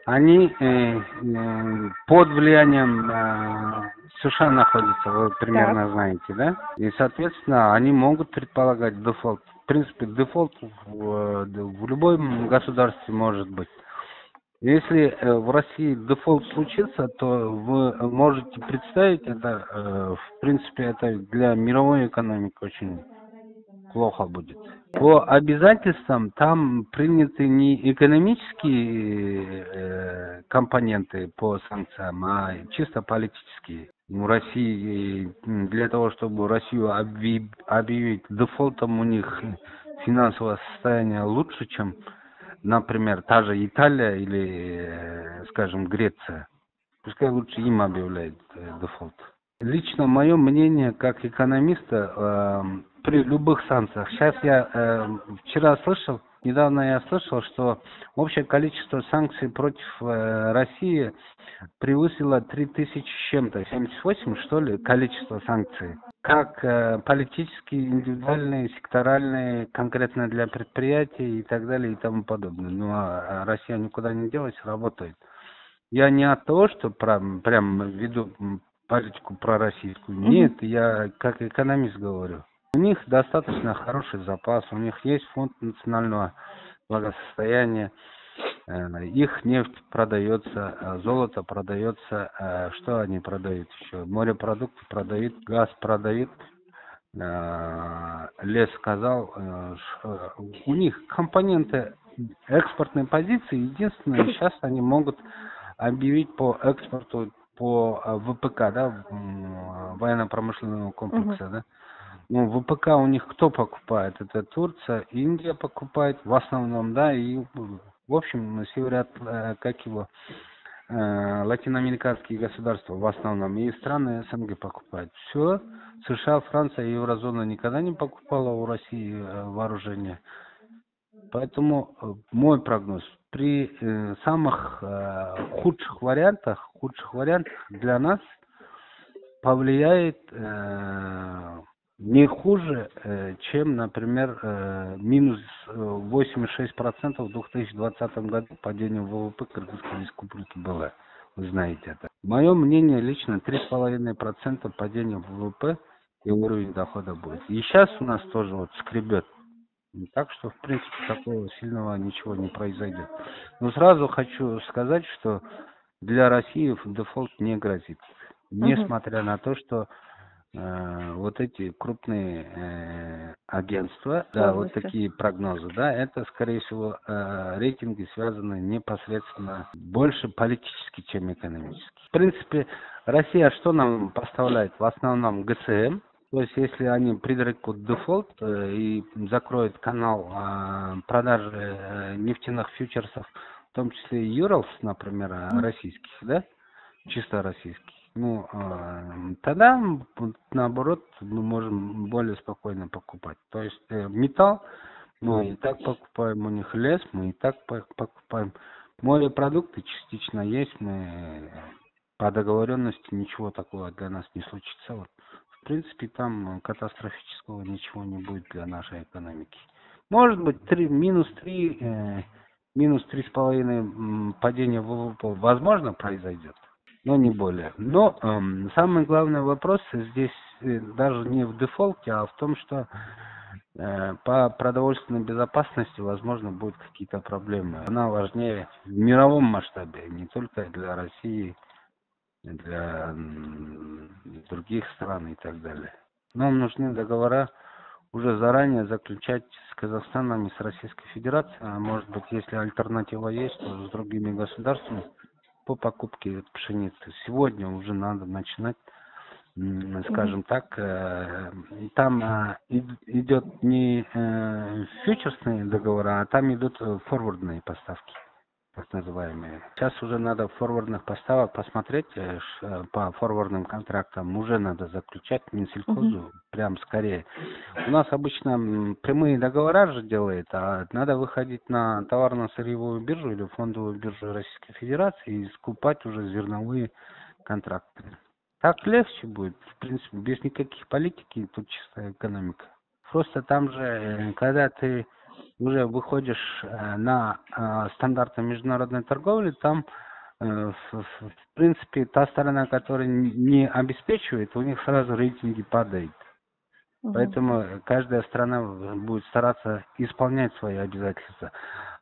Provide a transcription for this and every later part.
они под влиянием США находятся, вы Так. примерно знаете, да? И, соответственно, они могут предполагать дефолт. В принципе, дефолт в любом государстве может быть. Если в России дефолт случится, то вы можете представить это, в принципе, это для мировой экономики очень плохо будет. По обязательствам там приняты не экономические компоненты по санкциям, а чисто политические. У России, для того, чтобы Россию объявить дефолтом, у них финансовое состояние лучше, чем, например, та же Италия или, скажем, Греция. Пускай лучше им объявляют дефолт. Лично мое мнение как экономиста при любых санкциях. Сейчас я вчера слышал, недавно я слышал, что общее количество санкций против России превысило 3000 с чем-то, 78 что ли, количество санкций. Как политические, индивидуальные, секторальные, конкретно для предприятий и так далее и тому подобное. Ну а Россия никуда не делась, работает. Я не от того, что прям веду политику пророссийскую. Мгм. Нет, я как экономист говорю. У них достаточно хороший запас, у них есть фонд национального благосостояния, их нефть продается, золото продается, что они продают еще? Морепродукты продают, газ продают, лес сказал, у них компоненты экспортной позиции, единственное, сейчас они могут объявить по экспорту по ВПК, да, военно-промышленного Мгм. комплекса, да. Ну, ВПК у них кто покупает? Это Турция, Индия покупает в основном, да, и в общем, как его, латиноамериканские государства в основном, и страны СНГ покупают. Все, США, Франция, Еврозона никогда не покупала у России вооружение. Поэтому мой прогноз, при самых худших вариантах для нас повлияет не хуже, чем, например, минус 8,6% в 2020 году падение ВВП Кыргызской республики было. Вы знаете это. Мое мнение лично 3,5% падения ВВП и уровень дохода будет. И сейчас у нас тоже вот скребет. Так что, в принципе, такого сильного ничего не произойдет. Но сразу хочу сказать, что для России дефолт не грозит. Мгм. Несмотря на то, что вот эти крупные агентства, да, вот Сложности. такие прогнозы, да, это, скорее всего, рейтинги связаны непосредственно больше политически, чем экономически. В принципе, Россия что нам поставляет? В основном ГСМ. То есть, если они предрекут дефолт и закроют канал продажи нефтяных фьючерсов, в том числе и Юралс, например, российских, да, чисто российских, ну, тогда, наоборот, мы можем более спокойно покупать. То есть, металл мы и так покупаем, у них лес мы и так покупаем. Морепродукты частично есть, мы по договоренности ничего такого для нас не случится. Вот. В принципе, там катастрофического ничего не будет для нашей экономики. Может быть, минус 3,5 падение ВВП возможно произойдет, но не более. Но самый главный вопрос здесь даже не в дефолте, а в том, что по продовольственной безопасности, возможно, будут какие-то проблемы. Она важнее в мировом масштабе, не только для России, для других стран и так далее. Нам нужны договора уже заранее заключать с Казахстаном и с Российской Федерацией, а может быть, если альтернатива есть, то с другими государствами по покупке пшеницы. Сегодня уже надо начинать, Мгм. скажем так, там идет не фьючерсные договора, а там идут форвардные поставки, так называемые. Сейчас уже надо форвардных поставок посмотреть, по форвардным контрактам уже надо заключать Мгм. Минсельхозу прям скорее. У нас обычно прямые договора же делает, а надо выходить на товарно-сырьевую биржу или фондовую биржу Российской Федерации и скупать уже зерновые контракты. Так легче будет, в принципе, без никаких политики, тут чистая экономика. Просто там же, когда ты уже выходишь на стандарты международной торговли, там, в принципе, та сторона, которая не обеспечивает, у них сразу рейтинги падают. Поэтому каждая страна будет стараться исполнять свои обязательства.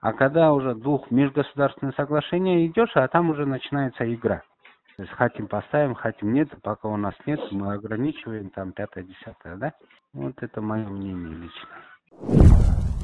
А когда уже двух межгосударственных соглашений идешь, а там уже начинается игра. То есть хотим поставим, хотим нет, пока у нас нет, мы ограничиваем там 5-10, да? Вот это мое мнение лично.